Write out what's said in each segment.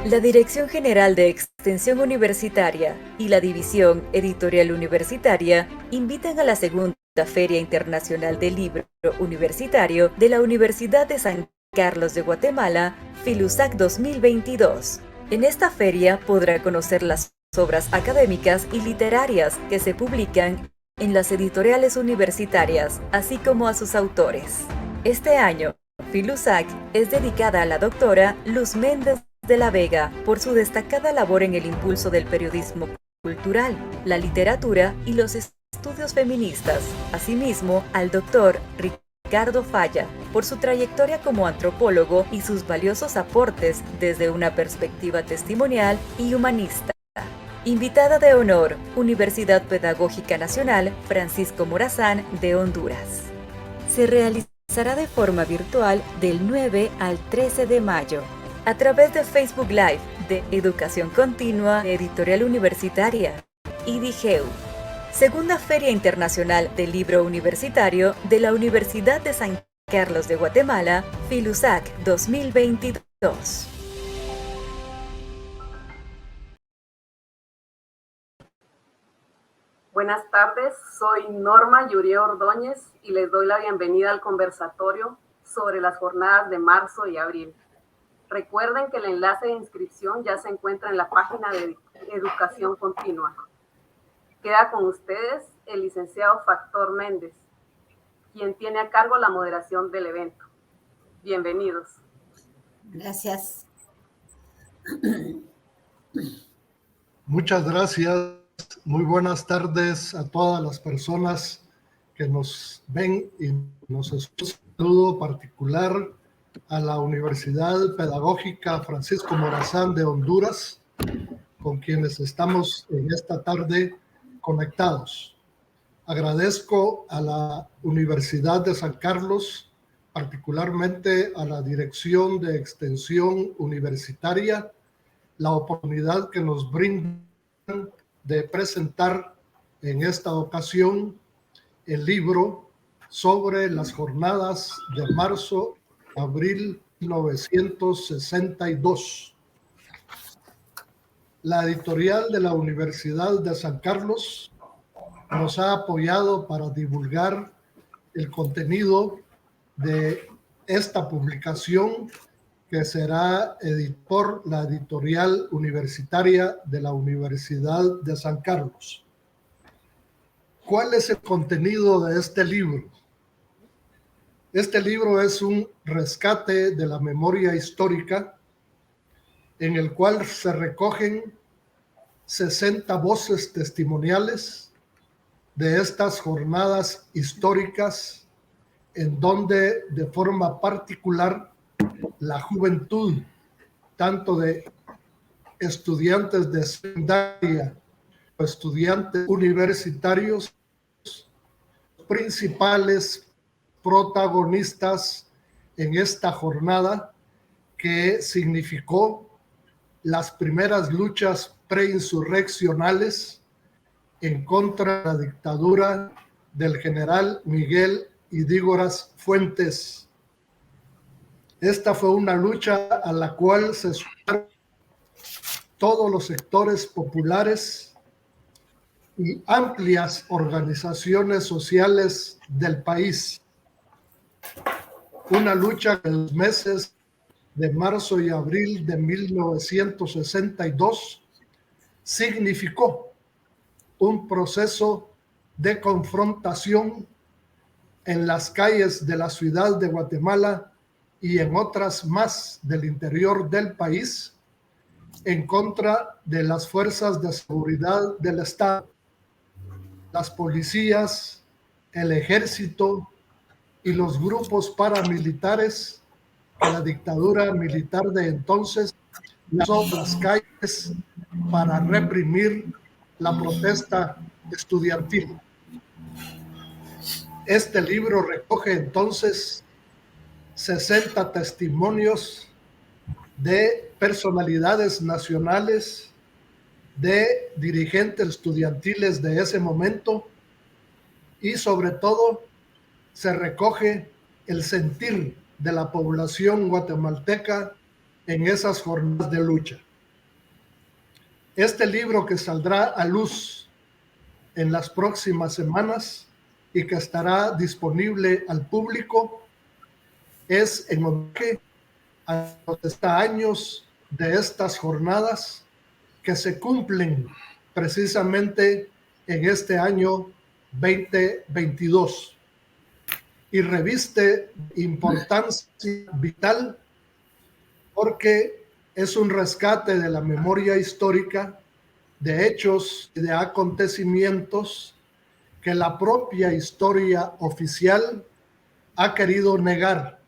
La Dirección General de Extensión Universitaria y la División Editorial Universitaria invitan a la segunda Feria Internacional del Libro Universitario de la Universidad de San Carlos de Guatemala, FILUSAC 2022. En esta feria podrá conocer las obras académicas y literarias que se publican en las editoriales universitarias, así como a sus autores. Este año, FILUSAC es dedicada a la doctora Luz Méndez de la Vega por su destacada labor en el impulso del periodismo cultural, la literatura y los estudios feministas. Asimismo, al doctor Ricardo Falla por su trayectoria como antropólogo y sus valiosos aportes desde una perspectiva testimonial y humanista. Invitada de honor, Universidad Pedagógica Nacional Francisco Morazán de Honduras. Se realizará de forma virtual del 9 al 13 de mayo. A través de Facebook Live de Educación Continua Editorial Universitaria y DIGEU. Segunda Feria Internacional del Libro Universitario de la Universidad de San Carlos de Guatemala, FILUSAC 2022. Buenas tardes, soy Norma Yurie Ordóñez y les doy la bienvenida al conversatorio sobre las jornadas de marzo y abril. Recuerden que el enlace de inscripción ya se encuentra en la página de Educación Continua. Queda con ustedes el licenciado Factor Méndez, quien tiene a cargo la moderación del evento. Bienvenidos. Gracias. Muchas gracias. Muy buenas tardes a todas las personas que nos ven y nos escuchan. Un saludo particular a la Universidad Pedagógica Francisco Morazán de Honduras, con quienes estamos en esta tarde conectados. Agradezco a la Universidad de San Carlos, particularmente a la Dirección de Extensión Universitaria, la oportunidad que nos brindan de presentar en esta ocasión el libro sobre las jornadas de marzo y abril 1962. La editorial de la Universidad de San Carlos nos ha apoyado para divulgar el contenido de esta publicación, que será por la editorial universitaria de la Universidad de San Carlos. ¿Cuál es el contenido de este libro? Este libro es un rescate de la memoria histórica en el cual se recogen 60 voces testimoniales de estas jornadas históricas, en donde de forma particular la juventud, tanto de estudiantes de secundaria o estudiantes universitarios, principales protagonistas en esta jornada que significó las primeras luchas preinsurreccionales en contra de la dictadura del general Miguel Ydígoras Fuentes. Esta fue una lucha a la cual se sumaron todos los sectores populares y amplias organizaciones sociales del país. Una lucha que en los meses de marzo y abril de 1962 significó un proceso de confrontación en las calles de la ciudad de Guatemala y en otras más del interior del país, en contra de las fuerzas de seguridad del Estado, las policías, el ejército y los grupos paramilitares que la dictadura militar de entonces usó las calles para reprimir la protesta estudiantil. Este libro recoge entonces 60 testimonios de personalidades nacionales, de dirigentes estudiantiles de ese momento, y sobre todo se recoge el sentir de la población guatemalteca en esas jornadas de lucha. Este libro, que saldrá a luz en las próximas semanas y que estará disponible al público, es en homenaje a los 60 años de estas jornadas que se cumplen precisamente en este año 2022 y reviste importancia vital porque es un rescate de la memoria histórica, de hechos y de acontecimientos que la propia historia oficial ha querido negar,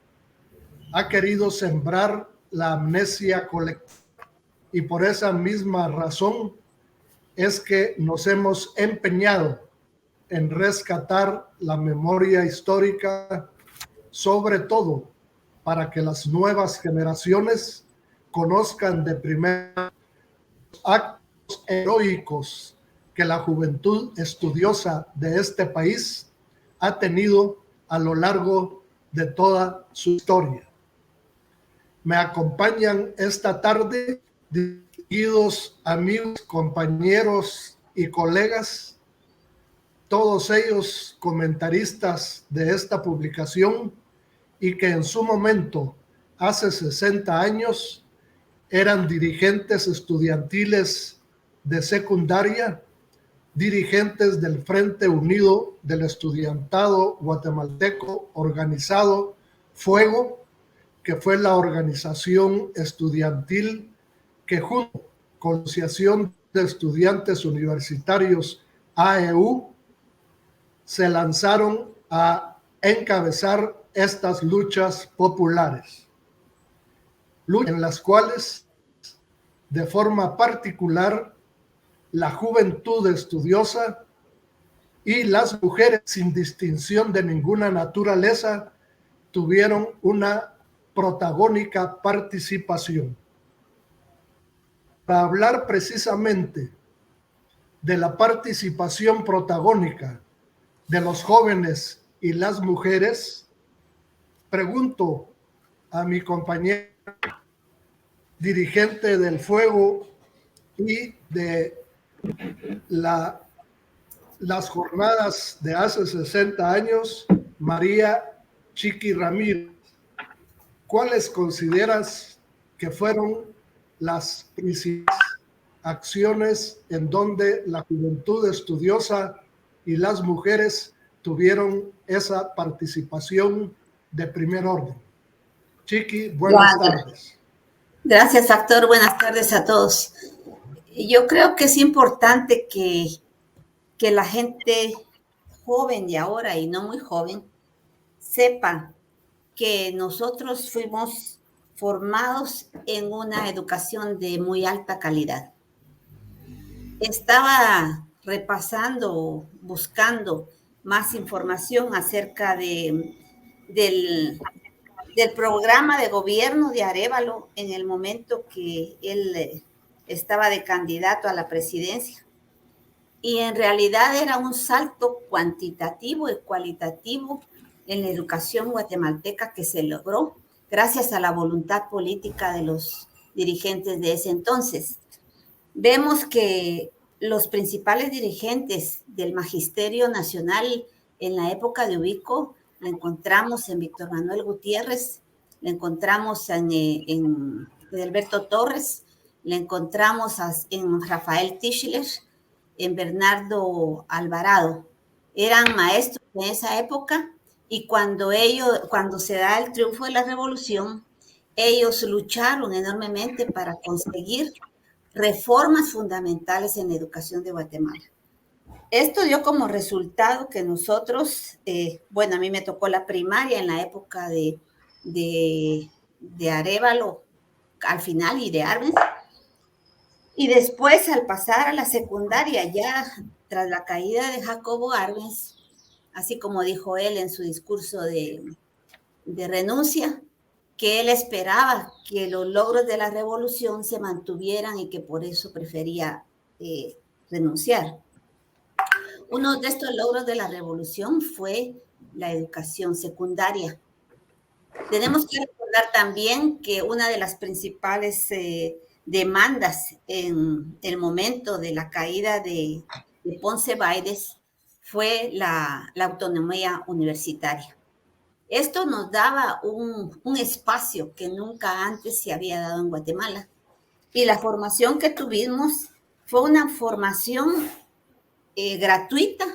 ha querido sembrar la amnesia colectiva, y por esa misma razón es que nos hemos empeñado en rescatar la memoria histórica, sobre todo para que las nuevas generaciones conozcan de primera actos heroicos que la juventud estudiosa de este país ha tenido a lo largo de toda su historia. Me acompañan esta tarde distinguidos amigos, compañeros y colegas, todos ellos comentaristas de esta publicación y que en su momento, hace 60 años, eran dirigentes estudiantiles de secundaria, dirigentes del Frente Unido del Estudiantado Guatemalteco organizado Fuego, que fue la organización estudiantil que junto con la Asociación de Estudiantes Universitarios AEU se lanzaron a encabezar estas luchas populares, luchas en las cuales de forma particular la juventud estudiosa y las mujeres sin distinción de ninguna naturaleza tuvieron una protagónica participación. Para hablar precisamente de la participación protagónica de los jóvenes y las mujeres, pregunto a mi compañera dirigente del Fuego y de las jornadas de hace 60 años, María Chiqui Ramírez, ¿cuáles consideras que fueron las principales acciones en donde la juventud estudiosa y las mujeres tuvieron esa participación de primer orden? Chiqui, buenas tardes. Gracias, Factor. Buenas tardes a todos. Yo creo que es importante que la gente joven de ahora y no muy joven sepa que nosotros fuimos formados en una educación de muy alta calidad. Estaba repasando, buscando más información acerca del programa de gobierno de Arévalo en el momento que él estaba de candidato a la presidencia. Y en realidad era un salto cuantitativo y cualitativo en la educación guatemalteca que se logró gracias a la voluntad política de los dirigentes de ese entonces. Vemos que los principales dirigentes del Magisterio Nacional en la época de Ubico lo encontramos en Víctor Manuel Gutiérrez, lo encontramos en Alberto Torres, lo encontramos en Rafael Tischler, en Bernardo Alvarado. Eran maestros en esa época y cuando se da el triunfo de la revolución, ellos lucharon enormemente para conseguir reformas fundamentales en la educación de Guatemala. Esto dio como resultado que nosotros, a mí me tocó la primaria en la época de Arévalo al final y de Arbenz, y después al pasar a la secundaria, ya tras la caída de Jacobo Arbenz, así como dijo él en su discurso de renuncia, que él esperaba que los logros de la revolución se mantuvieran y que por eso prefería renunciar. Uno de estos logros de la revolución fue la educación secundaria. Tenemos que recordar también que una de las principales demandas en el momento de la caída de Ponce Baides fue la autonomía universitaria. Esto nos daba un espacio que nunca antes se había dado en Guatemala. Y la formación que tuvimos fue una formación gratuita,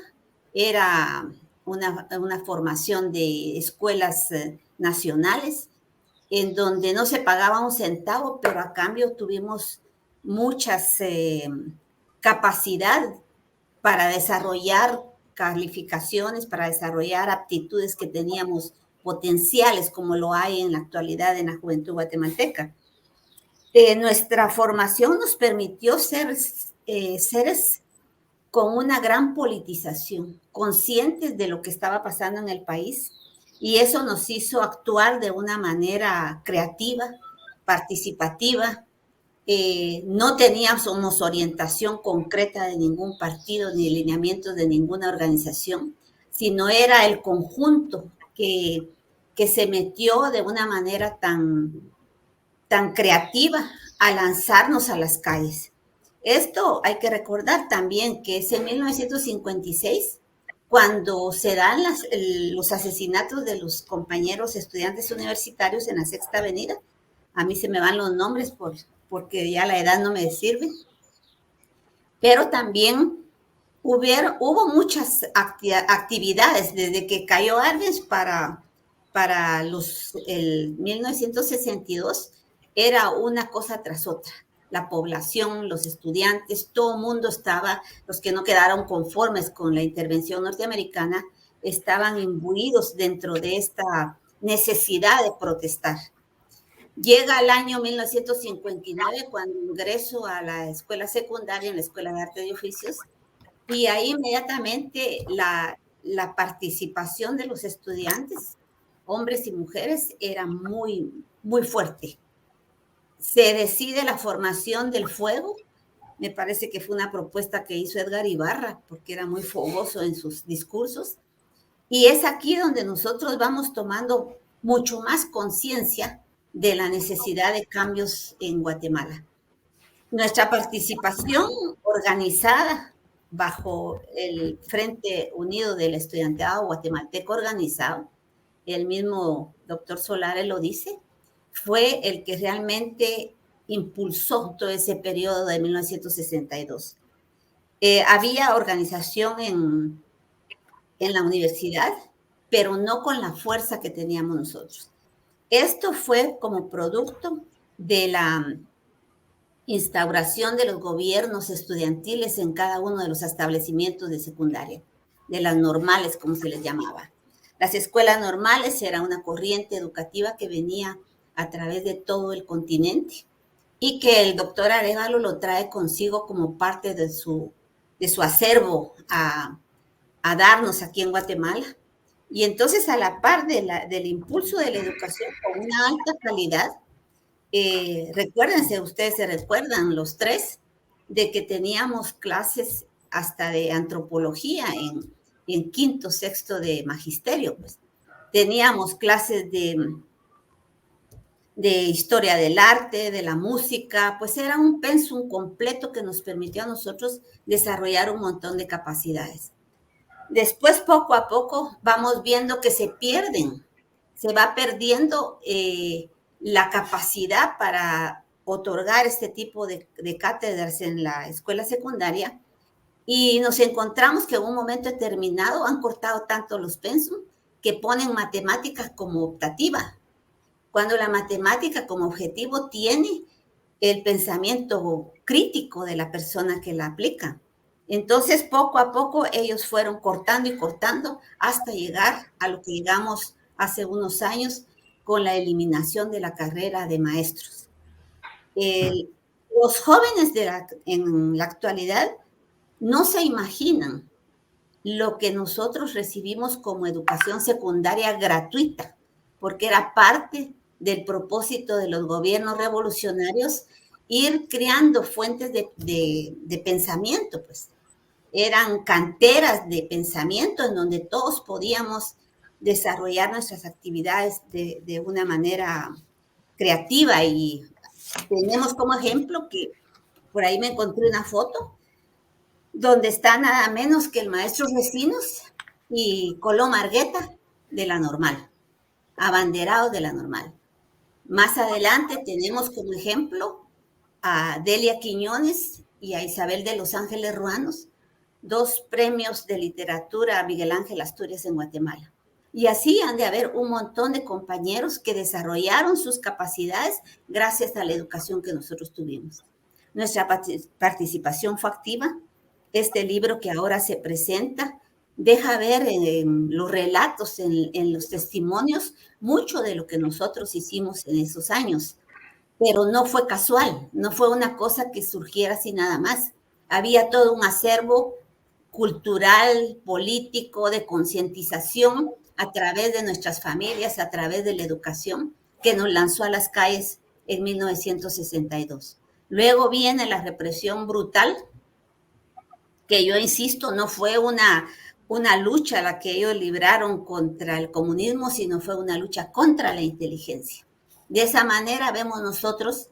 era una formación de escuelas nacionales, en donde no se pagaba un centavo, pero a cambio tuvimos muchas capacidad para desarrollar calificaciones, para desarrollar aptitudes que teníamos potenciales, como lo hay en la actualidad en la juventud guatemalteca. Nuestra formación nos permitió ser seres con una gran politización, conscientes de lo que estaba pasando en el país, y eso nos hizo actuar de una manera creativa, participativa. No teníamos orientación concreta de ningún partido ni lineamientos de ninguna organización, sino era el conjunto que se metió de una manera tan creativa a lanzarnos a las calles. Esto hay que recordar también que es en 1956 cuando se dan los asesinatos de los compañeros estudiantes universitarios en la Sexta Avenida. A mí se me van los nombres porque ya la edad no me sirve. Pero también hubo muchas actividades desde que cayó Arbenz para el 1962. Era una cosa tras otra. La población, los estudiantes, todo el mundo estaba, los que no quedaron conformes con la intervención norteamericana, estaban imbuidos dentro de esta necesidad de protestar. Llega el año 1959 cuando ingreso a la escuela secundaria, en la Escuela de Arte y Oficios, y ahí inmediatamente la participación de los estudiantes, hombres y mujeres, era muy, muy fuerte. Se decide la formación del fuego. Me parece que fue una propuesta que hizo Edgar Ibarra, porque era muy fogoso en sus discursos. Y es aquí donde nosotros vamos tomando mucho más conciencia de la necesidad de cambios en Guatemala. Nuestra participación organizada bajo el Frente Unido del Estudiantado Guatemalteco Organizado, el mismo doctor Solares lo dice, fue el que realmente impulsó todo ese periodo de 1962. Había organización en la universidad, pero no con la fuerza que teníamos nosotros. Esto fue como producto de la instauración de los gobiernos estudiantiles en cada uno de los establecimientos de secundaria, de las normales, como se les llamaba. Las escuelas normales era una corriente educativa que venía a través de todo el continente y que el doctor Arévalo lo trae consigo como parte de su acervo a darnos aquí en Guatemala. Y entonces, a la par del impulso de la educación con una alta calidad, recuérdense, ustedes se recuerdan los tres, de que teníamos clases hasta de antropología en quinto, sexto de magisterio, pues. Teníamos clases de historia del arte, de la música, pues era un pensum completo que nos permitió a nosotros desarrollar un montón de capacidades. Después, poco a poco, vamos viendo que se va perdiendo la capacidad para otorgar este tipo de cátedras en la escuela secundaria, y nos encontramos que en un momento determinado han cortado tanto los pensum que ponen matemáticas como optativa, cuando la matemática como objetivo tiene el pensamiento crítico de la persona que la aplica. Entonces, poco a poco, ellos fueron cortando y cortando hasta llegar a lo que llegamos hace unos años con la eliminación de la carrera de maestros. Los jóvenes en la actualidad no se imaginan lo que nosotros recibimos como educación secundaria gratuita, porque era parte del propósito de los gobiernos revolucionarios ir creando fuentes de pensamiento, pues. Eran canteras de pensamiento en donde todos podíamos desarrollar nuestras actividades de una manera creativa y Tenemos como ejemplo que por ahí me encontré una foto donde está nada menos que el maestro Recinos y Colón Margueta de la Normal, abanderados de la Normal. Más adelante tenemos como ejemplo a Delia Quiñones y a Isabel de los Ángeles Ruanos, 2 premios de literatura a Miguel Ángel Asturias en Guatemala. Y así han de haber un montón de compañeros que desarrollaron sus capacidades gracias a la educación que nosotros tuvimos. Nuestra participación fue activa. Este libro que ahora se presenta deja ver en los relatos, en los testimonios, mucho de lo que nosotros hicimos en esos años. Pero no fue casual, no fue una cosa que surgiera así nada más. Había todo un acervo cultural, político, de concientización a través de nuestras familias, a través de la educación, que nos lanzó a las calles en 1962. Luego viene la represión brutal, que yo insisto, no fue una lucha la que ellos libraron contra el comunismo, sino fue una lucha contra la inteligencia. De esa manera vemos nosotros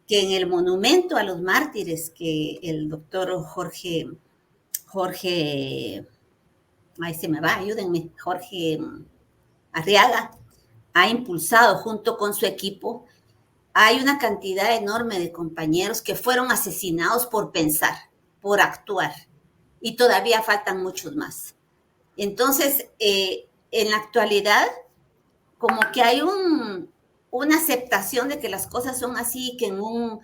que en el monumento a los mártires que el doctor Jorge, ahí se me va, ayúdenme, Jorge Arriaga, ha impulsado junto con su equipo, hay una cantidad enorme de compañeros que fueron asesinados por pensar, por actuar, y todavía faltan muchos más. Entonces, en la actualidad, como que hay una aceptación de que las cosas son así, que en un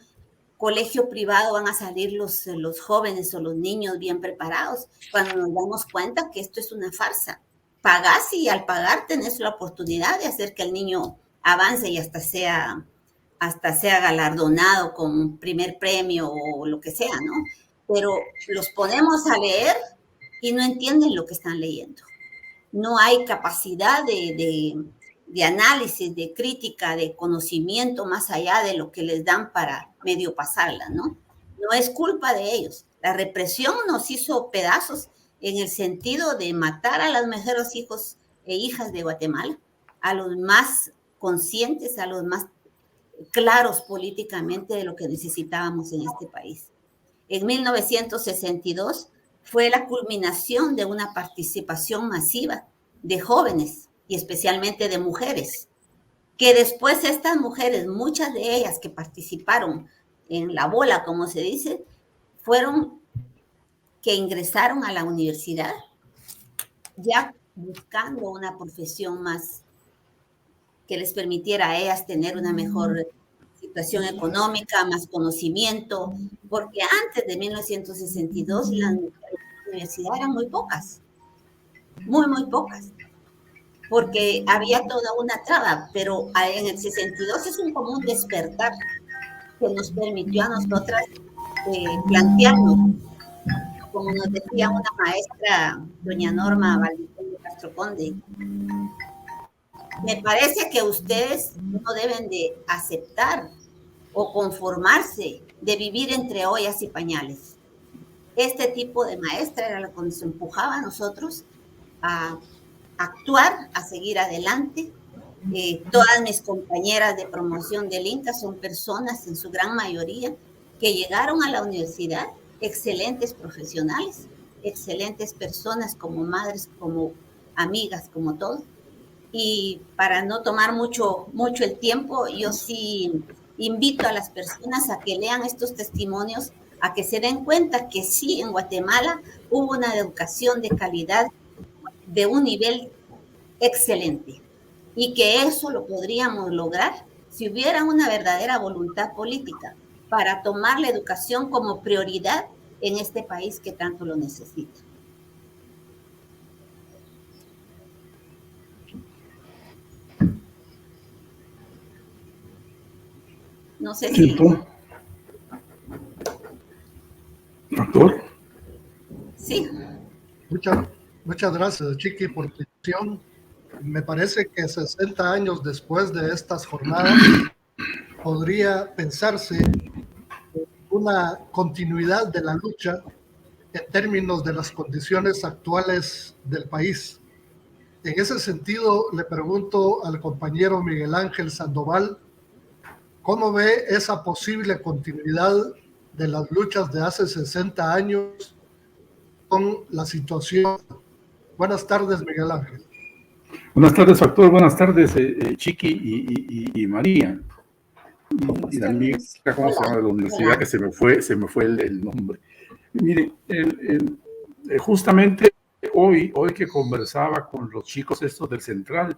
colegio privado van a salir los jóvenes o los niños bien preparados, cuando nos damos cuenta que esto es una farsa. Pagás y al pagar tenés la oportunidad de hacer que el niño avance y hasta sea galardonado con un primer premio o lo que sea, ¿no? Pero los ponemos a leer y no entienden lo que están leyendo. No hay capacidad de análisis, de crítica, de conocimiento más allá de lo que les dan para medio pasarla, ¿no? No es culpa de ellos. La represión nos hizo pedazos en el sentido de matar a los mejores hijos e hijas de Guatemala, a los más conscientes, a los más claros políticamente de lo que necesitábamos en este país. En 1962 fue la culminación de una participación masiva de jóvenes y especialmente de mujeres, que después estas mujeres, muchas de ellas que participaron en la bola, como se dice, fueron que ingresaron a la universidad ya buscando una profesión más que les permitiera a ellas tener una mejor situación económica, más conocimiento, porque antes de 1962 las mujeres en la universidad eran muy pocas, muy pocas, porque había toda una traba, pero en el 62 es un común despertar que nos permitió a nosotras plantearnos, como nos decía una maestra, doña Norma Valentín de Castro Conde, me parece que ustedes no deben de aceptar o conformarse de vivir entre ollas y pañales. Este tipo de maestra era la que nos empujaba a nosotros a actuar, a seguir adelante. Todas mis compañeras de promoción del INCA son personas, en su gran mayoría, que llegaron a la universidad, excelentes profesionales, excelentes personas como madres, como amigas, como todo. Y para no tomar mucho el tiempo, yo sí invito a las personas a que lean estos testimonios, a que se den cuenta que sí, en Guatemala hubo una educación de calidad de un nivel excelente y que eso lo podríamos lograr si hubiera una verdadera voluntad política para tomar la educación como prioridad en este país que tanto lo necesita. No sé si... ¿Doctor? Sí. Muchas gracias, Chiqui, por tu invitación. Me parece que 60 años después de estas jornadas podría pensarse una continuidad de la lucha en términos de las condiciones actuales del país. En ese sentido, le pregunto al compañero Miguel Ángel Sandoval, ¿Cómo ve esa posible continuidad de las luchas de hace 60 años con la situación? Buenas tardes, Miguel Ángel. Buenas tardes, Factor. Buenas tardes, Chiqui y María. Y la amiga, ¿cómo se llama? De la universidad, que se me fue el nombre. Mire, justamente hoy que conversaba con los chicos estos del Central,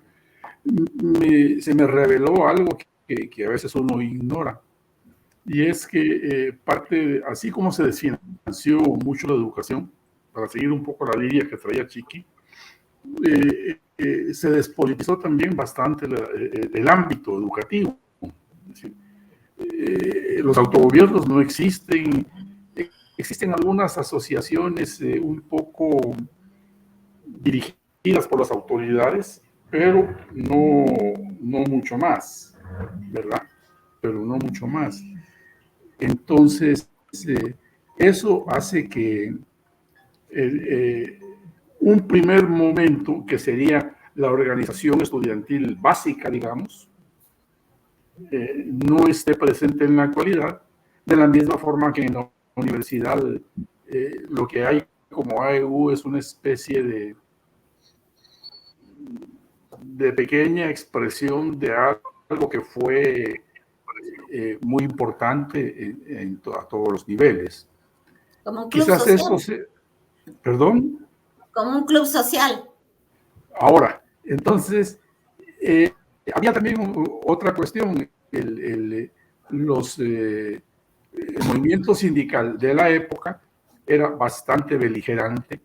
se me reveló algo que a veces uno ignora. Y es que así como se desfinanció mucho la educación, para seguir un poco la línea que traía Chiqui, se despolitizó también bastante el ámbito educativo. Es decir, los autogobiernos no existen, existen algunas asociaciones un poco dirigidas por las autoridades, pero no mucho más, ¿verdad? Pero no mucho más. Entonces, eso hace que un primer momento, que sería la organización estudiantil básica, digamos, no esté presente en la actualidad, de la misma forma que en la universidad lo que hay como AEU es una especie de pequeña expresión de algo que fue muy importante a todos los niveles. Como un club Quizás social. esto ¿Perdón? Como un club social. Ahora, entonces, había también otra cuestión. El movimiento sindical de la época era bastante beligerante,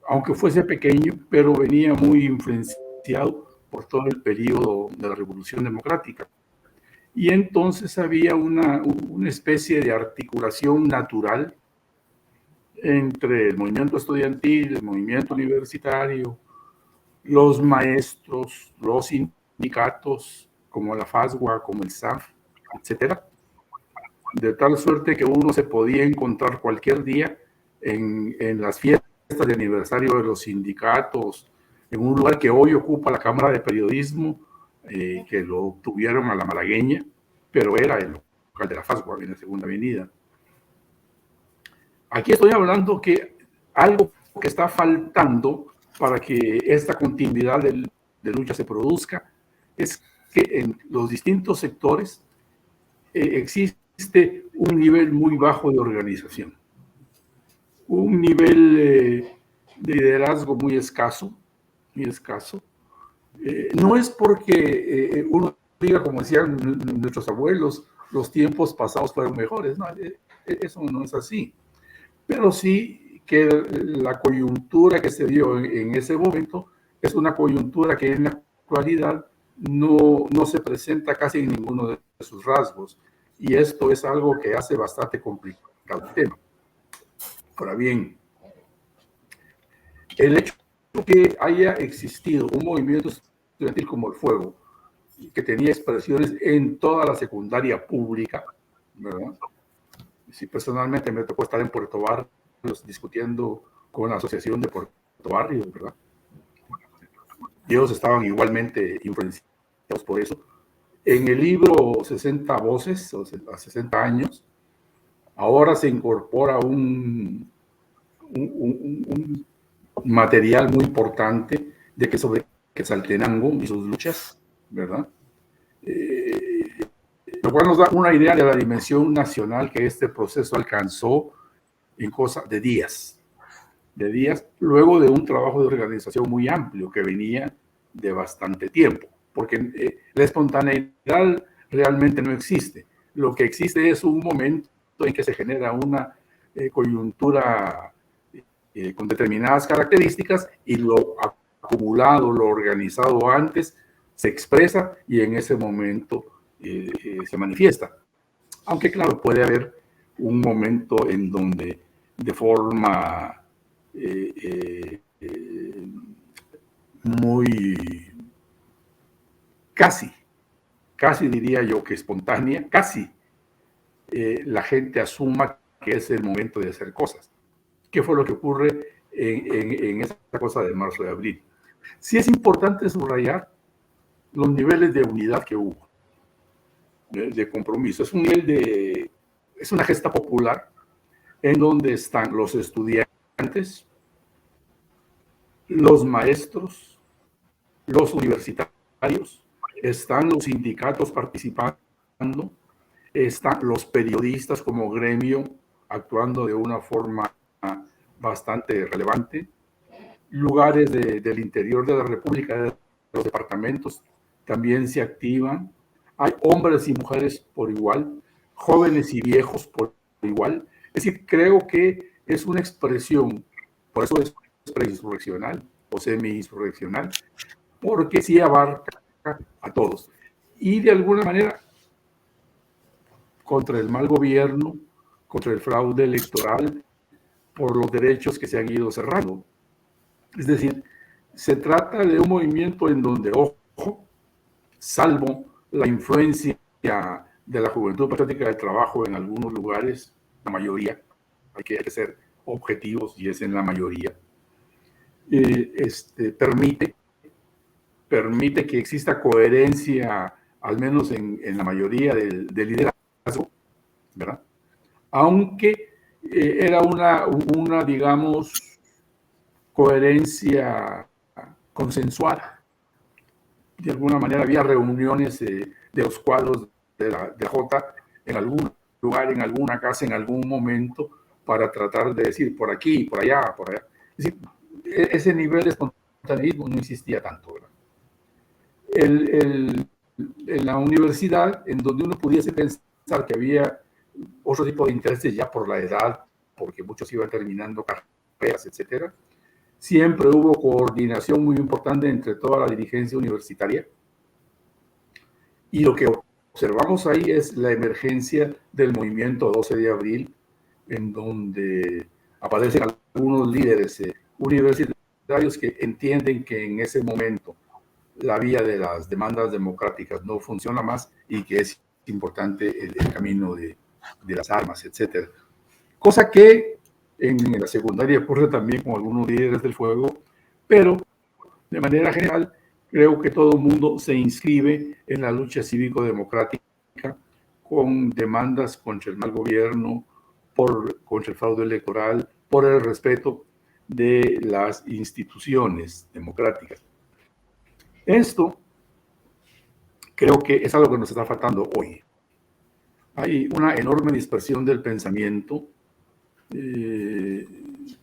aunque fuese pequeño, pero venía muy influenciado por todo el periodo de la Revolución Democrática. Y entonces había una especie de articulación natural entre el movimiento estudiantil, el movimiento universitario, los maestros, los sindicatos, como la FASGUA, como el SAF, etcétera, de tal suerte que uno se podía encontrar cualquier día en las fiestas de aniversario de los sindicatos, en un lugar que hoy ocupa la Cámara de Periodismo, que lo tuvieron a la malagueña, pero era el local de la FASGUA en la Segunda Avenida. Aquí estoy hablando que algo que está faltando para que esta continuidad de lucha se produzca es que en los distintos sectores existe un nivel muy bajo de organización, un nivel de liderazgo muy escaso, muy escaso. No es porque uno diga, como decían nuestros abuelos, los tiempos pasados fueron mejores, no, eso no es así, pero sí que la coyuntura que se dio en ese momento es una coyuntura que en la actualidad no se presenta casi en ninguno de sus rasgos, y esto es algo que hace bastante complicado el tema. Ahora bien, el hecho de que haya existido un movimiento estudiantil como el Fuego, que tenía expresiones en toda la secundaria pública, ¿verdad? Sí, personalmente me tocó estar en Puerto Barrios discutiendo con la Asociación de Puerto Barrios, ¿verdad? Y ellos estaban igualmente influenciados por eso. En el libro 60 Voces, o sea, a 60 años, ahora se incorpora un material muy importante sobre Quetzaltenango y sus luchas, ¿verdad? Lo cual nos da una idea de la dimensión nacional que este proceso alcanzó en cosa de días, luego de un trabajo de organización muy amplio que venía de bastante tiempo, porque la espontaneidad realmente no existe. Lo que existe es un momento en que se genera una coyuntura con determinadas características, y lo acumulado, lo organizado antes, se expresa y en ese momento se manifiesta. Aunque claro, puede haber un momento en donde de forma muy casi diría yo que espontánea, la gente asuma que es el momento de hacer cosas. ¿Qué fue lo que ocurre en esta cosa de marzo y abril? Sí es importante subrayar los niveles de unidad que hubo. de compromiso. Es una gesta popular en donde están los estudiantes, los maestros, los universitarios, están los sindicatos participando, están los periodistas como gremio actuando de una forma bastante relevante, lugares del interior de la República, de los departamentos, también se activan. Hay hombres y mujeres por igual, jóvenes y viejos por igual. Es decir, creo que es una expresión, por eso es preinsurreccional o semi-insurreccional, porque sí abarca a todos. Y de alguna manera, contra el mal gobierno, contra el fraude electoral, por los derechos que se han ido cerrando. Es decir, se trata de un movimiento en donde, ojo, salvo la influencia de la Juventud Patriótica del Trabajo en algunos lugares, la mayoría, hay que ser objetivos y es en la mayoría, permite que exista coherencia, al menos en la mayoría del liderazgo, ¿verdad? Aunque era una, digamos, coherencia consensuada. De alguna manera había reuniones de los cuadros de la J en algún lugar, en alguna casa, en algún momento, para tratar de decir por aquí, por allá, por allá. Es decir, ese nivel de espontaneismo no existía tanto, ¿verdad? En la universidad, en donde uno pudiese pensar que había otro tipo de intereses ya por la edad, porque muchos iban terminando carreras, etcétera, siempre hubo coordinación muy importante entre toda la dirigencia universitaria. Y lo que observamos ahí es la emergencia del movimiento 12 de abril, en donde aparecen algunos líderes universitarios que entienden que en ese momento la vía de las demandas democráticas no funciona más y que es importante el camino de las armas, etcétera. Cosa que en la secundaria ocurre también con algunos líderes del fuego, pero de manera general creo que todo el mundo se inscribe en la lucha cívico-democrática con demandas contra el mal gobierno, contra el fraude electoral, por el respeto de las instituciones democráticas. Esto creo que es algo que nos está faltando hoy. Hay una enorme dispersión del pensamiento.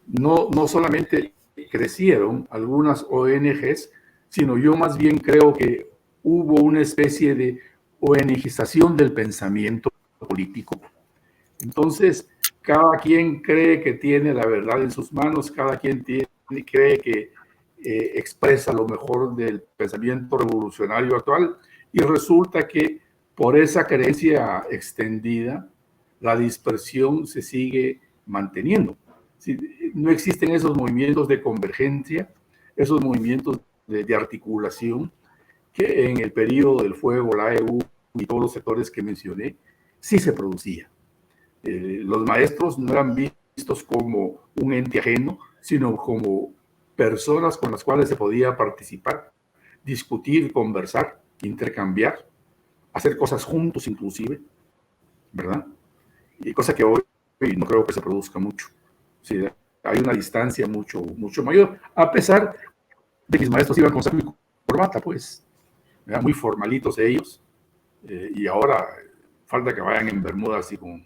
No solamente crecieron algunas ONGs, sino yo más bien creo que hubo una especie de ONGización del pensamiento político. Entonces, cada quien cree que tiene la verdad en sus manos, cada quien cree que expresa lo mejor del pensamiento revolucionario actual, y resulta que por esa creencia extendida, la dispersión se sigue manteniendo. No existen esos movimientos de convergencia, esos movimientos de articulación que en el periodo del fuego, la AEU y todos los sectores que mencioné, sí se producía. Los maestros no eran vistos como un ente ajeno, sino como personas con las cuales se podía participar, discutir, conversar, intercambiar, hacer cosas juntos inclusive, ¿verdad? Y cosa que hoy no creo que se produzca mucho. Sí, hay una distancia mucho mayor, a pesar de que mis maestros iban con saco y corbata, pues, eran muy formalitos ellos, y ahora falta que vayan en bermudas y con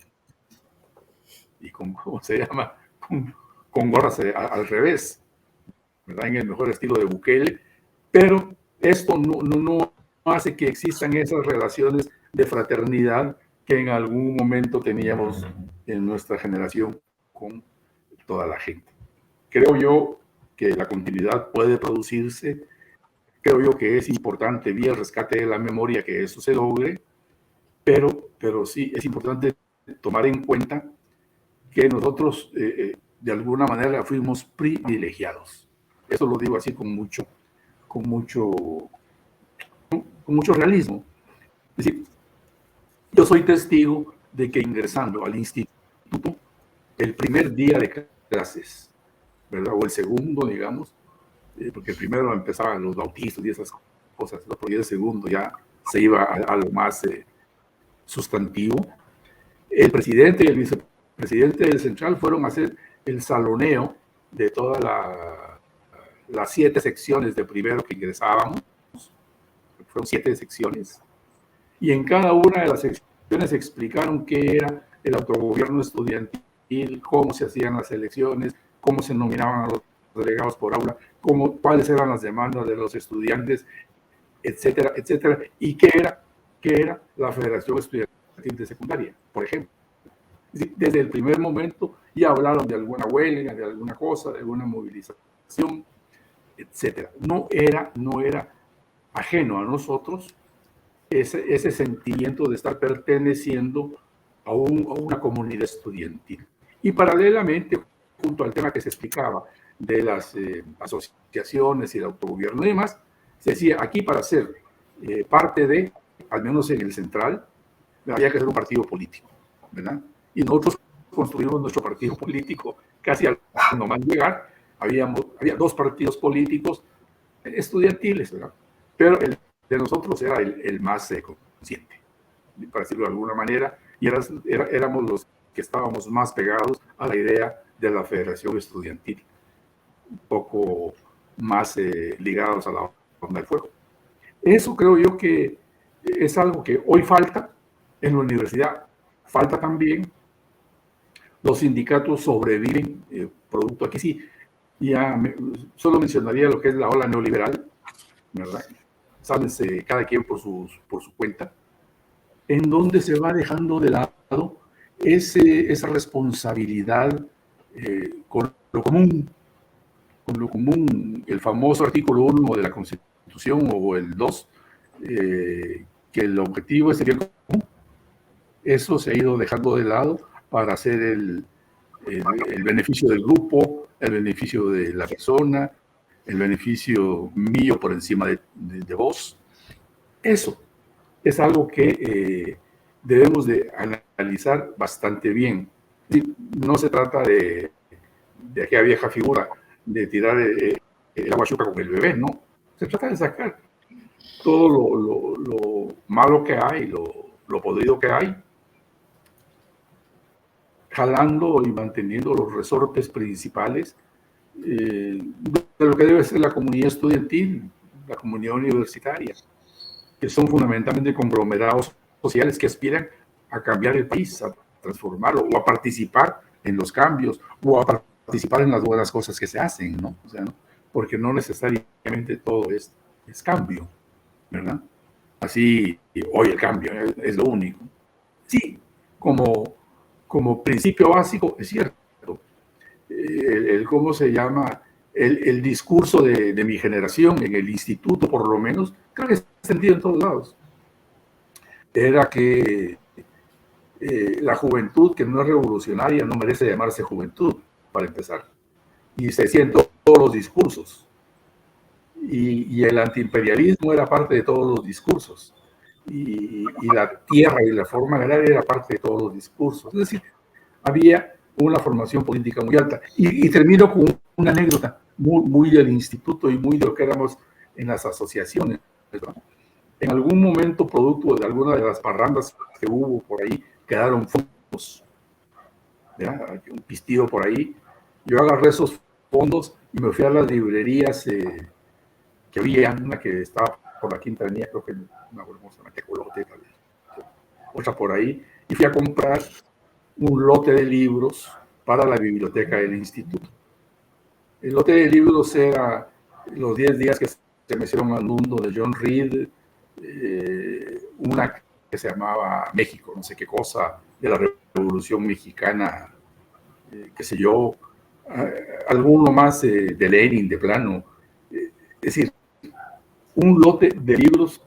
¿cómo se llama? Con gorras al revés, ¿verdad? En el mejor estilo de Bukele, pero esto no hace que existan esas relaciones de fraternidad que en algún momento teníamos en nuestra generación con toda la gente. Creo yo que la continuidad puede producirse, creo yo que es importante vía el rescate de la memoria que eso se logre, pero sí es importante tomar en cuenta que nosotros de alguna manera fuimos privilegiados. Eso lo digo así con mucho realismo. Es decir, yo soy testigo de que ingresando al instituto, el primer día de clases, ¿verdad? O el segundo, digamos, porque el primero empezaban los bautizos y esas cosas, y el segundo ya se iba a lo más sustantivo. El presidente y el vicepresidente del Central fueron a hacer el saloneo de todas las 7 secciones de primero que ingresábamos. Fueron 7 secciones. Y en cada una de las secciones explicaron qué era el autogobierno estudiantil, cómo se hacían las elecciones, cómo se nominaban a los delegados por aula, cuáles eran las demandas de los estudiantes, etcétera, etcétera, y qué era la Federación Estudiantil de Secundaria, por ejemplo. Desde el primer momento ya hablaron de alguna huelga, de alguna cosa, de alguna movilización, etcétera. No era ajeno a nosotros ese sentimiento de estar perteneciendo a una comunidad estudiantil. Y paralelamente, junto al tema que se explicaba de las asociaciones y el autogobierno y demás, se decía, aquí para ser parte de, al menos en el Central, había que ser un partido político, ¿verdad? Y nosotros construimos nuestro partido político casi al nomás llegar. Había 2 partidos políticos estudiantiles, ¿verdad? Pero el de nosotros era el más consciente, para decirlo de alguna manera, y éramos los que estábamos más pegados a la idea de la Federación Estudiantil, un poco más ligados a la onda del fuego. Eso creo yo que es algo que hoy falta en la universidad. Falta también, los sindicatos sobreviven, producto aquí sí, ya solo mencionaría lo que es la ola neoliberal, ¿verdad? Sábense cada quien por su cuenta, en donde se va dejando de lado esa responsabilidad con lo común, el famoso artículo 1 de la Constitución o el 2, que el objetivo es el bien común. Eso se ha ido dejando de lado para hacer el beneficio del grupo, el beneficio de la persona, el beneficio mío por encima de vos. Eso es algo que debemos de analizar bastante bien. No se trata de aquella vieja figura de tirar el agua chuca con el bebé, no. Se trata de sacar todo lo malo que hay, lo podrido que hay, jalando y manteniendo los resortes principales de lo que debe ser la comunidad estudiantil, la comunidad universitaria, que son fundamentalmente conglomerados sociales que aspiran a cambiar el país, a transformarlo o a participar en los cambios o a participar en las buenas cosas que se hacen, ¿no? O sea, ¿no? Porque no necesariamente todo es cambio, ¿verdad? Así, hoy el cambio es lo único. Sí, como principio básico, es cierto. ¿Cómo se llama? El discurso de mi generación, en el instituto por lo menos, creo que se sentido en todos lados. Era que la juventud que no es revolucionaria no merece llamarse juventud, para empezar. Y se decía en todos los discursos. Y el antiimperialismo era parte de todos los discursos. Y la tierra y la forma agraria era parte de todos los discursos. Es decir, había una formación política muy alta. Y termino con una anécdota muy del instituto y muy de lo que éramos en las asociaciones, ¿verdad? En algún momento, producto de alguna de las parrandas que hubo por ahí, quedaron fondos, ¿verdad? Un pistillo por ahí. Yo agarré esos fondos y me fui a las librerías que había, una que estaba por la Quinta Avenida, creo que una hermosa Tecolote, otra por ahí, y fui a comprar un lote de libros para la biblioteca del instituto. El lote de libros era los 10 días que se me hicieron al mundo de John Reed, una que se llamaba México, no sé qué cosa, de la Revolución Mexicana, qué sé yo, alguno más de Lenin, de plano. Es decir, un lote de libros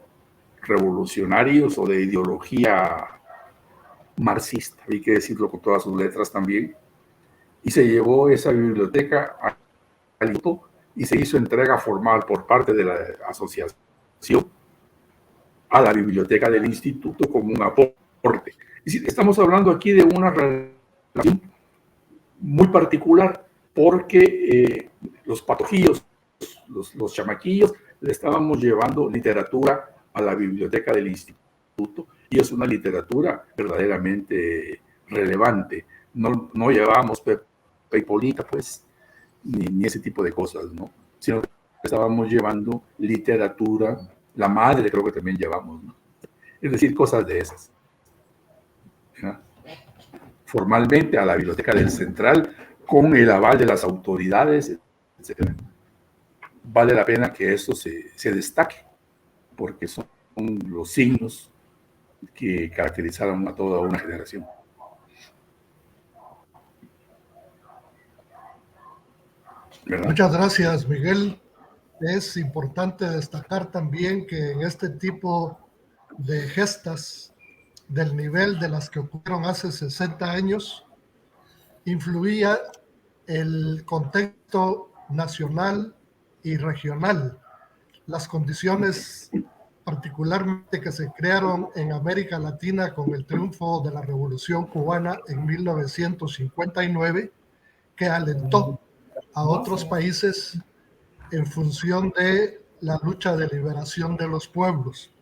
revolucionarios o de ideología marxista, hay que decirlo con todas sus letras también, y se llevó esa biblioteca al instituto y se hizo entrega formal por parte de la asociación a la biblioteca del instituto como un aporte. Es decir, estamos hablando aquí de una relación muy particular porque los patojillos, los chamaquillos, le estábamos llevando literatura a la biblioteca del instituto. y es una literatura verdaderamente relevante. No llevábamos Pepe y Polita, pues, ni ese tipo de cosas, ¿no? Sino que estábamos llevando literatura, la madre creo que también llevamos, ¿no? Es decir, cosas de esas. ¿Ya? Formalmente a la Biblioteca del Central, con el aval de las autoridades, etc. Vale la pena que eso se destaque, porque son los signos que caracterizaron a toda una generación. ¿Verdad? Muchas gracias, Miguel. Es importante destacar también que en este tipo de gestas del nivel de las que ocurrieron hace 60 años, influía el contexto nacional y regional, las condiciones particularmente que se crearon en América Latina con el triunfo de la Revolución Cubana en 1959, que alentó a otros países en función de la lucha de liberación de los pueblos.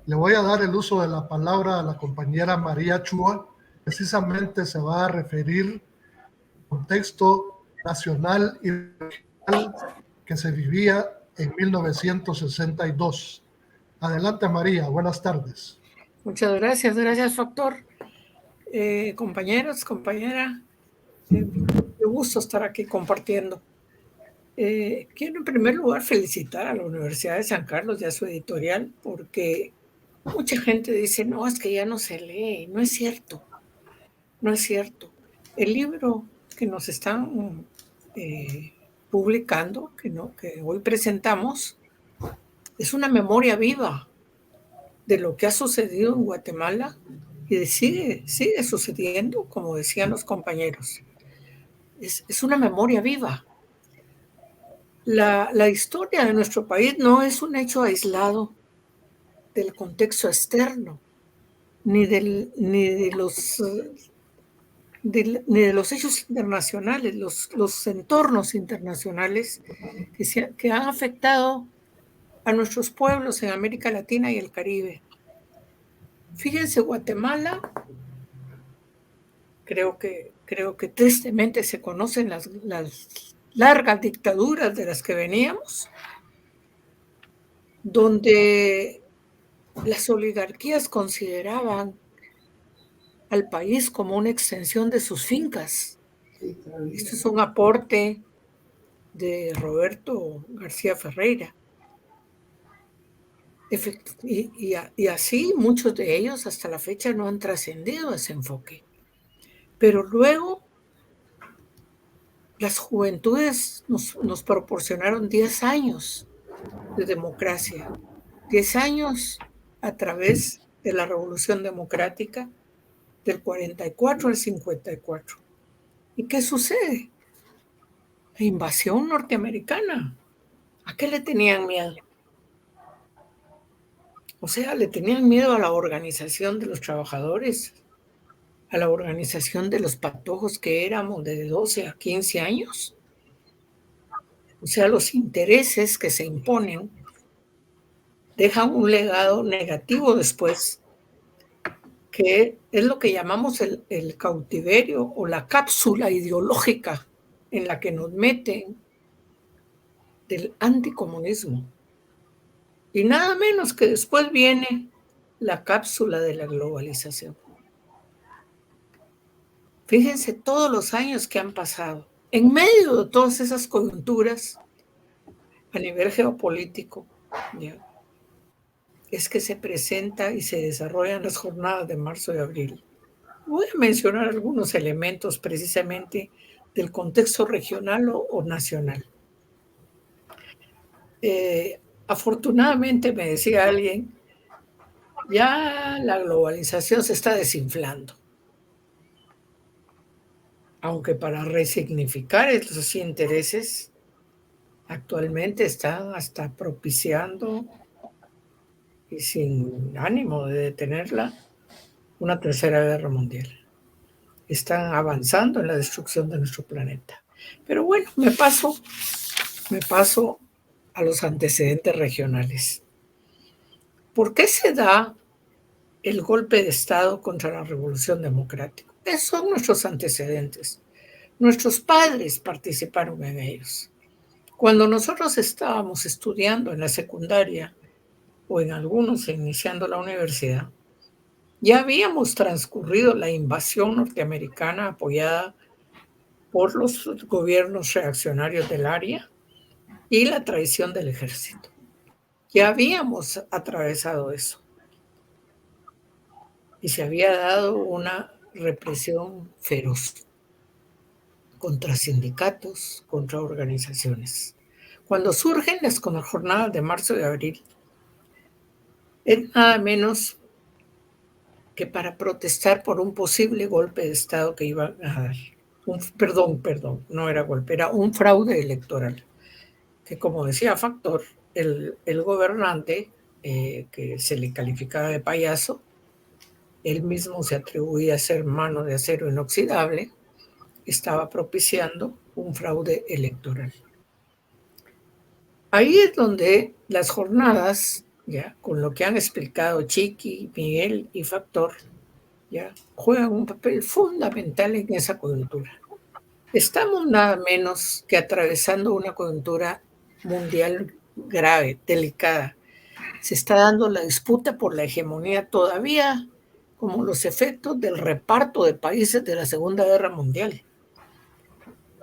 Le voy a dar el uso de la palabra a la compañera María Chua, precisamente se va a referir al contexto nacional y regional que se vivía en 1962. Adelante, María, buenas tardes. Muchas gracias, doctor. Compañeros, compañera, qué gusto estar aquí compartiendo. Quiero en primer lugar felicitar a la Universidad de San Carlos y a su editorial, porque mucha gente dice, no, es que ya no se lee. No es cierto, no es cierto. El libro que nos están publicando, que hoy presentamos, es una memoria viva de lo que ha sucedido en Guatemala y sigue sucediendo, como decían los compañeros. Es una memoria viva. La historia de nuestro país no es un hecho aislado del contexto externo, ni de los hechos internacionales, los entornos internacionales que han afectado a nuestros pueblos en América Latina y el Caribe. Fíjense, Guatemala, creo que tristemente se conocen las largas dictaduras de las que veníamos, donde las oligarquías consideraban al país como una extensión de sus fincas. Esto es un aporte de Roberto García Ferreira. Y así muchos de ellos hasta la fecha no han trascendido ese enfoque. Pero luego las juventudes nos proporcionaron 10 años de democracia, 10 años a través de la Revolución Democrática del 44 al 54. ¿Y qué sucede? La invasión norteamericana. ¿A qué le tenían miedo? O sea, le tenían miedo a la organización de los trabajadores, a la organización de los patojos que éramos de 12 a 15 años. O sea, los intereses que se imponen dejan un legado negativo después, que es lo que llamamos el cautiverio o la cápsula ideológica en la que nos meten del anticomunismo. Y nada menos que después viene la cápsula de la globalización. Fíjense todos los años que han pasado. En medio de todas esas coyunturas, a nivel geopolítico, ¿ya?, es que se presenta y se desarrollan las jornadas de marzo y abril. Voy a mencionar algunos elementos precisamente del contexto regional o nacional. Afortunadamente, me decía alguien, ya la globalización se está desinflando. Aunque para resignificar esos intereses, actualmente están hasta propiciando, y sin ánimo de detenerla, una tercera guerra mundial. Están avanzando en la destrucción de nuestro planeta. Pero bueno, me paso a los antecedentes regionales. ¿Por qué se da el golpe de Estado contra la Revolución Democrática. Esos son nuestros antecedentes. Nuestros padres participaron en ellos. Cuando nosotros estábamos estudiando en la secundaria o en algunos iniciando la universidad, ya habíamos transcurrido la invasión norteamericana apoyada por los gobiernos reaccionarios del área y la traición del ejército. Ya habíamos atravesado eso. Y se había dado una represión feroz contra sindicatos, contra organizaciones. Cuando surgen las jornadas de marzo y abril, es nada menos que para protestar por un posible golpe de Estado que iban a dar. Perdón, no era golpe, era un fraude electoral. Que como decía Factor, el gobernante, que se le calificaba de payaso, él mismo se atribuía a ser mano de acero inoxidable, estaba propiciando un fraude electoral. Ahí es donde las jornadas, ya con lo que han explicado Chiqui, Miguel y Factor, ya juegan un papel fundamental en esa coyuntura. Estamos nada menos que atravesando una coyuntura mundial grave, delicada. Se está dando la disputa por la hegemonía todavía como los efectos del reparto de países de la Segunda Guerra Mundial.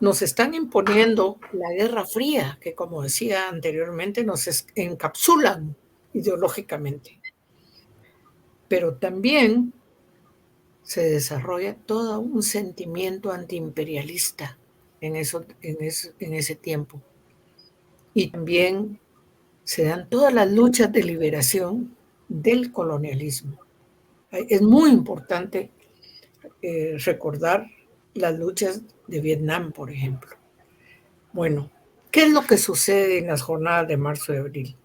Nos están imponiendo la Guerra Fría, que como decía anteriormente, nos encapsulan ideológicamente. Pero también se desarrolla todo un sentimiento antiimperialista en ese tiempo. Y también se dan todas las luchas de liberación del colonialismo. Es muy importante recordar las luchas de Vietnam, por ejemplo. Bueno, ¿qué es lo que sucede en las jornadas de marzo y abril?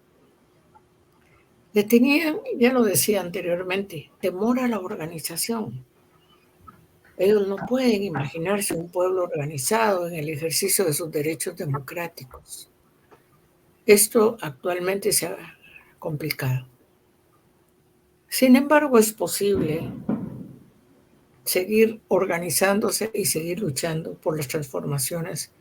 Le tenían, ya lo decía anteriormente, temor a la organización. Ellos no pueden imaginarse un pueblo organizado en el ejercicio de sus derechos democráticos. Esto actualmente se ha complicado. Sin embargo, es posible seguir organizándose y seguir luchando por las transformaciones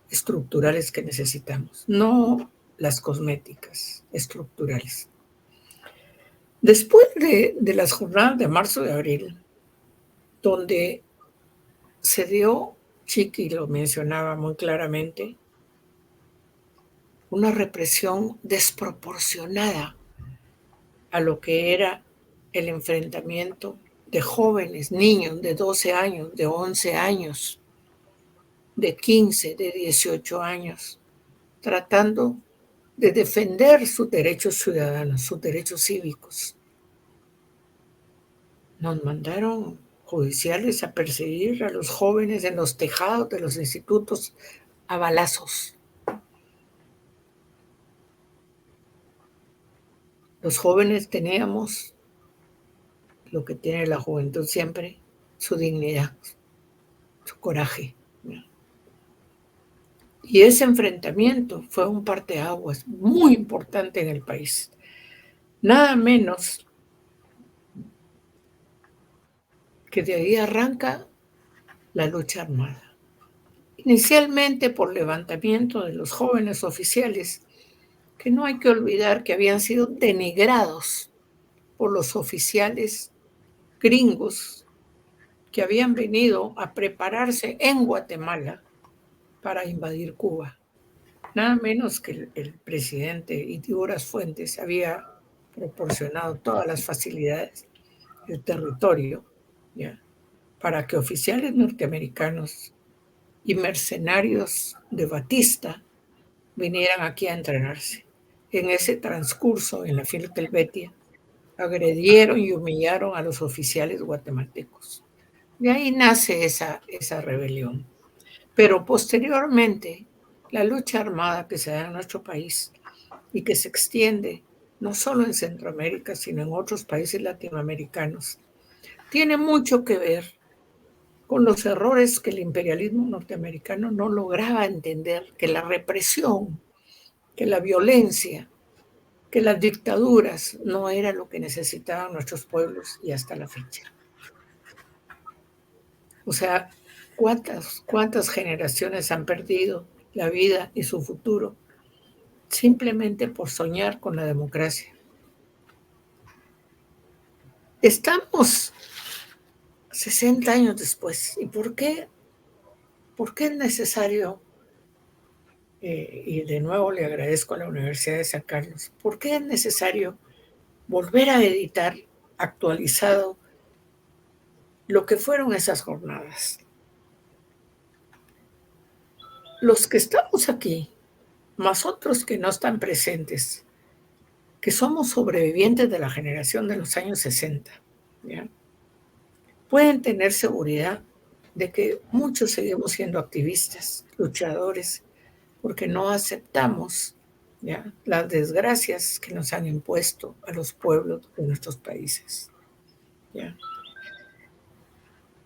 estructurales que necesitamos, no las cosméticas, estructurales. Después de las jornadas de marzo y abril, donde se dio, Chiqui lo mencionaba muy claramente, una represión desproporcionada a lo que era el enfrentamiento de jóvenes, niños de 12 años, de 11 años, de 15, de 18 años, tratando de defender sus derechos ciudadanos, sus derechos cívicos. Nos mandaron judiciales a perseguir a los jóvenes en los tejados de los institutos a balazos. Los jóvenes teníamos lo que tiene la juventud siempre, su dignidad, su coraje. Y ese enfrentamiento fue un parteaguas muy importante en el país. Nada menos que de ahí arranca la lucha armada. Inicialmente por levantamiento de los jóvenes oficiales, que no hay que olvidar que habían sido denigrados por los oficiales gringos que habían venido a prepararse en Guatemala para invadir Cuba. Nada menos que el presidente Itiburas Fuentes había proporcionado todas las facilidades, el territorio, ¿ya?, para que oficiales norteamericanos y mercenarios de Batista vinieran aquí a entrenarse. En ese transcurso, en la Filtelbetia, agredieron y humillaron a los oficiales guatemaltecos. De ahí nace esa rebelión. Pero posteriormente, la lucha armada que se da en nuestro país y que se extiende no solo en Centroamérica, sino en otros países latinoamericanos, tiene mucho que ver con los errores que el imperialismo norteamericano no lograba entender, que la represión, que la violencia que las dictaduras no era lo que necesitaban nuestros pueblos y hasta la fecha. O sea, ¿cuántas generaciones han perdido la vida y su futuro simplemente por soñar con la democracia? Estamos 60 años después. ¿Y por qué? ¿Por qué es necesario? Y de nuevo le agradezco a la Universidad de San Carlos. ¿Por qué es necesario volver a editar actualizado lo que fueron esas jornadas? Los que estamos aquí, más otros que no están presentes, que somos sobrevivientes de la generación de los años 60, ¿ya? Pueden tener seguridad de que muchos seguimos siendo activistas, luchadores, porque no aceptamos, ¿ya?, las desgracias que nos han impuesto a los pueblos de nuestros países, ¿ya?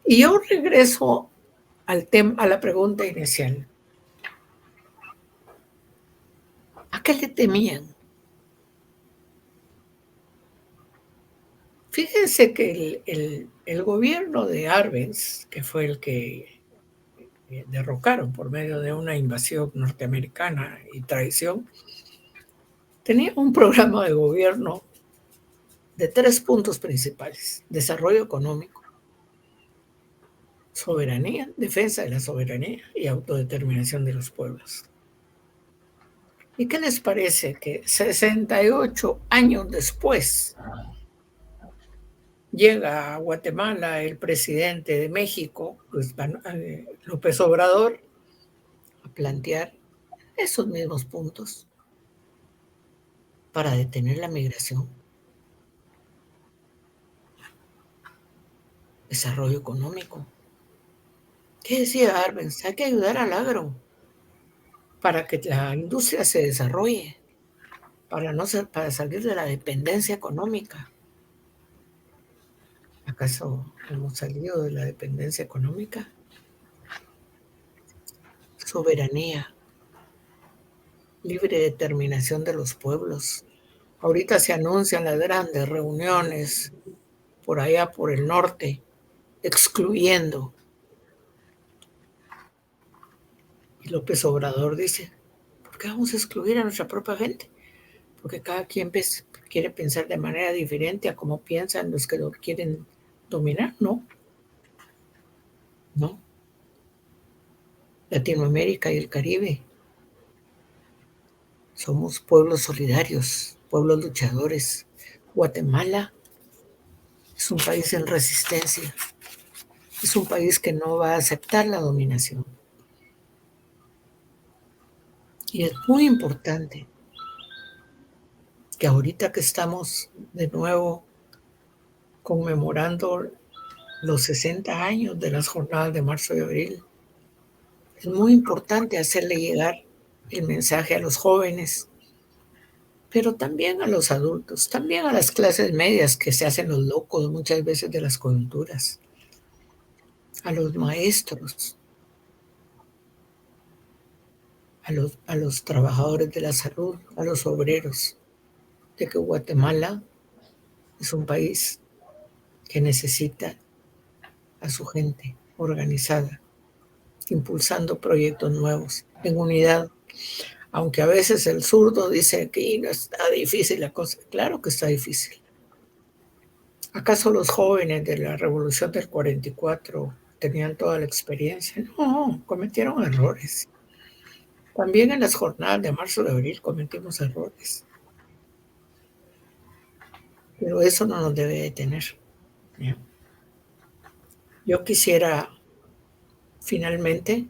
Y yo regreso a la pregunta inicial. ¿A qué le temían? Fíjense que el gobierno de Arbenz, que fue el que derrocaron por medio de una invasión norteamericana y traición, tenía un programa de gobierno de 3 puntos principales: desarrollo económico, soberanía, defensa de la soberanía y autodeterminación de los pueblos. ¿Y qué les parece que 68 años después llega a Guatemala el presidente de México, López Obrador, a plantear esos mismos puntos para detener la migración, desarrollo económico? ¿Qué decía Arbenz? Hay que ayudar al agro para que la industria se desarrolle, para salir de la dependencia económica. ¿Acaso hemos salido de la dependencia económica? Soberanía, libre determinación de los pueblos. Ahorita se anuncian las grandes reuniones por allá por el norte, excluyendo. Y López Obrador dice, ¿por qué vamos a excluir a nuestra propia gente? Porque cada quien quiere pensar de manera diferente a cómo piensan los que lo quieren dominar, ¿no? No. Latinoamérica y el Caribe somos pueblos solidarios, pueblos luchadores. Guatemala es un país en resistencia, es un país que no va a aceptar la dominación. Y es muy importante que ahorita que estamos de nuevo conmemorando los 60 años de las jornadas de marzo y abril, es muy importante hacerle llegar el mensaje a los jóvenes, pero también a los adultos, también a las clases medias que se hacen los locos muchas veces de las coyunturas, a los maestros, a los trabajadores de la salud, a los obreros, de que Guatemala es un país que necesita a su gente organizada, impulsando proyectos nuevos, en unidad. Aunque a veces el zurdo dice que no está difícil la cosa. Claro que está difícil. ¿Acaso los jóvenes de la Revolución del 44 tenían toda la experiencia? No, cometieron errores. También en las jornadas de marzo y abril cometimos errores. Pero eso no nos debe detener. ¿Ya? Yo quisiera finalmente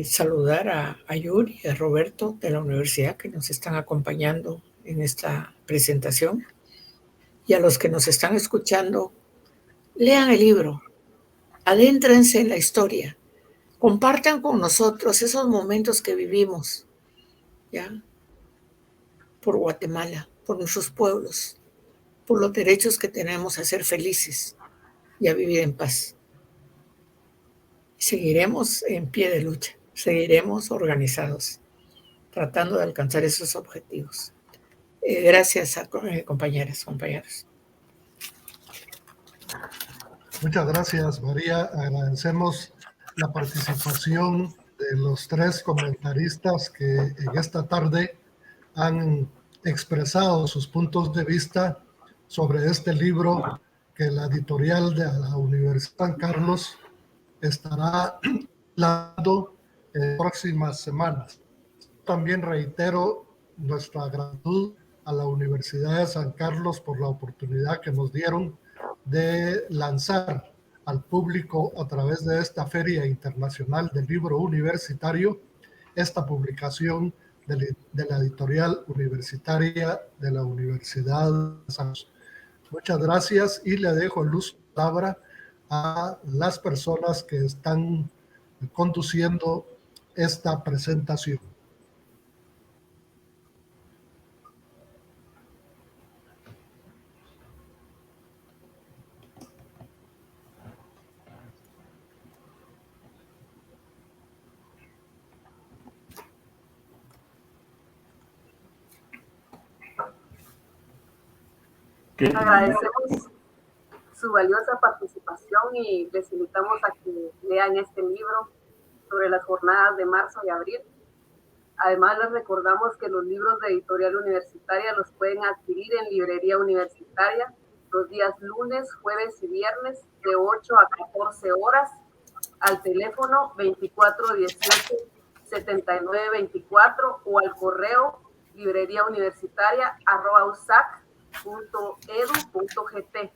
saludar a Yuri y a Roberto de la universidad que nos están acompañando en esta presentación, y a los que nos están escuchando. Lean el libro, adéntrense en la historia, compartan con nosotros esos momentos que vivimos, ¿ya?, por Guatemala, por nuestros pueblos, por los derechos que tenemos a ser felices y a vivir en paz. Seguiremos en pie de lucha, seguiremos organizados, tratando de alcanzar esos objetivos. Gracias a compañeras, compañeros. Muchas gracias, María. Agradecemos la participación de los 3 comentaristas que en esta tarde han expresado sus puntos de vista sobre este libro que la editorial de la Universidad San Carlos estará lanzando en próximas semanas. También reitero nuestra gratitud a la Universidad de San Carlos por la oportunidad que nos dieron de lanzar al público a través de esta Feria Internacional del Libro Universitario esta publicación de la editorial universitaria de la Universidad de San Carlos. Muchas gracias y le dejo luz palabra a las personas que están conduciendo esta presentación. Agradecemos su valiosa participación y les invitamos a que lean este libro sobre las jornadas de marzo y abril. Además, les recordamos que los libros de Editorial Universitaria los pueden adquirir en Librería Universitaria los días lunes, jueves y viernes de 8 a 14 horas al teléfono 2418-7924 o al correo libreriauniversitaria@usac.edu.gt.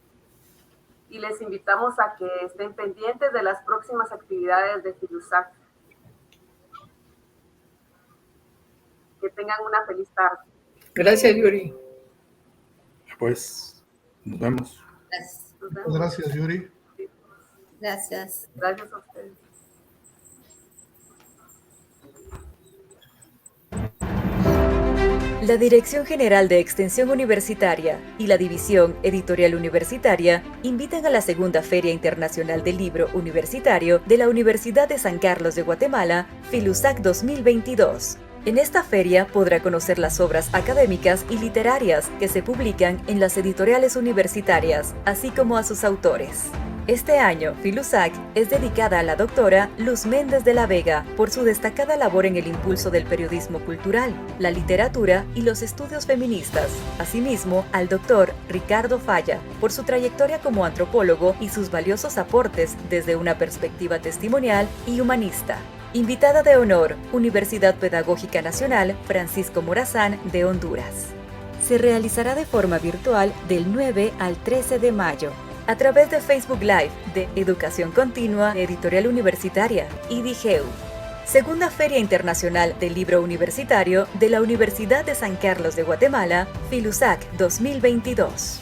Y les invitamos a que estén pendientes de las próximas actividades de Filusac. Que tengan una feliz tarde. Gracias, Yuri. Pues, nos vemos. Gracias. Nos vemos. Gracias, Yuri. Gracias. Gracias a ustedes. La Dirección General de Extensión Universitaria y la División Editorial Universitaria invitan a la segunda Feria Internacional del Libro Universitario de la Universidad de San Carlos de Guatemala, Filusac 2022. En esta feria podrá conocer las obras académicas y literarias que se publican en las editoriales universitarias, así como a sus autores. Este año, Filusac es dedicada a la doctora Luz Méndez de la Vega por su destacada labor en el impulso del periodismo cultural, la literatura y los estudios feministas. Asimismo, al doctor Ricardo Falla por su trayectoria como antropólogo y sus valiosos aportes desde una perspectiva testimonial y humanista. Invitada de honor, Universidad Pedagógica Nacional Francisco Morazán de Honduras. Se realizará de forma virtual del 9 al 13 de mayo. A través de Facebook Live de Educación Continua Editorial Universitaria y DIGEU. Segunda Feria Internacional del Libro Universitario de la Universidad de San Carlos de Guatemala, Filusac 2022.